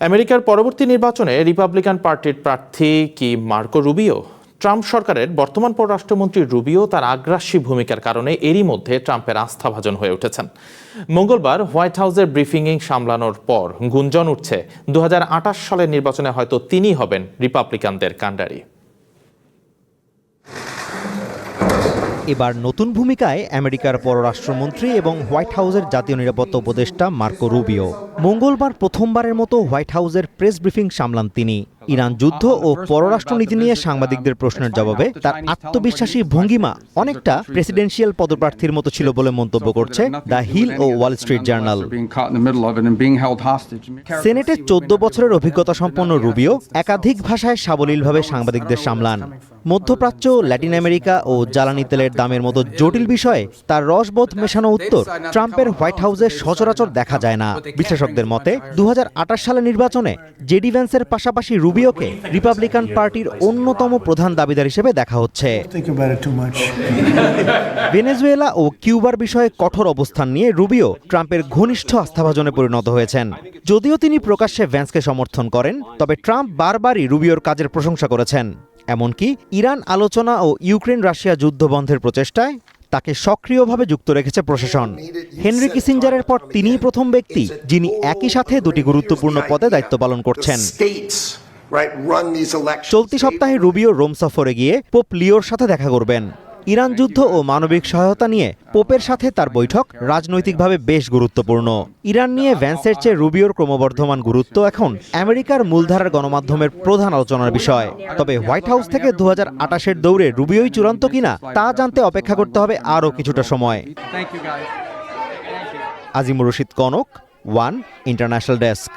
আমেরিকার পরবর্তী নির্বাচনে রিপাবলিকান পার্টির প্রার্থী কি মার্কো রুবিও? ট্রাম্প সরকারের বর্তমান পররাষ্ট্রমন্ত্রী রুবিও তার আগ্রাসী ভূমিকার কারণে এরই মধ্যে ট্রাম্পের আস্থাভাজন হয়ে উঠেছেন। মঙ্গলবার হোয়াইট হাউসের ব্রিফিংয়ে সামলানোর পর গুঞ্জন উঠছে 2028 সালের নির্বাচনে হয়তো তিনিই হবেন রিপাবলিকানদের কাণ্ডারি। এবার নতুন ভূমিকায় আমেরিকার পররাষ্ট্রমন্ত্রী এবং হোয়াইট হাউসের জাতীয় নিরাপত্তা উপদেষ্টা মার্কো রুবিও। মঙ্গলবার প্রথমবারের মতো হোয়াইট হাউসের প্রেস ব্রিফিং সামলান তিনি। ইরান যুদ্ধ ও পররাষ্ট্রনীতি নিয়ে সাংবাদিকদের প্রশ্নের জবাবে তার আত্মবিশ্বাসী ভঙ্গিমা অনেকটা প্রেসিডেন্সিয়াল পদপ্রার্থীর মতো ছিল বলে মন্তব্য করছে দ্য হিল ও ওয়াল স্ট্রিট জার্নাল। সেনেটে 14 বছরের অভিজ্ঞতা সম্পন্ন রুবিও একাধিক ভাষায় সাবলীলভাবে সাংবাদিকদের সামলান। মধ্যপ্রাচ্য, ল্যাটিন আমেরিকা ও জ্বালানি তেলের দামের মতো জটিল বিষয়ে তার রসবোধ মেশানো উত্তর ট্রাম্পের হোয়াইট হাউসে সচরাচর দেখা যায় না। বিশ্লেষকদের মতে 2028 সালের নির্বাচনে জেডি ভ্যান্সের পাশাপাশি রুবিওকে রিপাবলিকান পার্টির অন্যতম প্রধান দাবিদার হিসেবে দেখা হচ্ছে। ভেনেজুয়েলা ও কিউবার বিষয়ে কঠোর অবস্থান নিয়ে রুবিও ট্রাম্পের ঘনিষ্ঠ আস্থাভাজনে পরিণত হয়েছেন। যদিও তিনি প্রকাশ্যে ভ্যান্সকে সমর্থন করেন, তবে ট্রাম্প বারবারই রুবিওর কাজের প্রশংসা করেছেন। এমনকি ইরান আলোচনা ও ইউক্রেন রাশিয়া যুদ্ধ বন্ধের প্রচেষ্টায় তাকে সক্রিয়ভাবে যুক্ত রেখেছে প্রশাসন। হেনরি কিসিঞ্জারের পর তিনিই প্রথম ব্যক্তি যিনি একই সাথে দুটি গুরুত্বপূর্ণ পদে দায়িত্ব পালন করছেন। চলতি সপ্তাহে রুবিও রোম সফরে গিয়ে পোপ লিওর সাথে দেখা করবেন। ইরান যুদ্ধ ও মানবিক সহায়তা নিয়ে পোপের সাথে তার বৈঠক রাজনৈতিকভাবে বেশ গুরুত্বপূর্ণ। ইরান নিয়ে ভ্যান্সের চেয়ে রুবিওর ক্রমবর্ধমান গুরুত্ব এখন আমেরিকার মূলধারার গণমাধ্যমের প্রধান আলোচনার বিষয়। তবে হোয়াইট হাউস থেকে 2028-এর দৌড়ে রুবিওই চূড়ান্ত কিনা তা জানতে অপেক্ষা করতে হবে আরও কিছুটা সময়। Azimur Rashid Kanak, one international desk.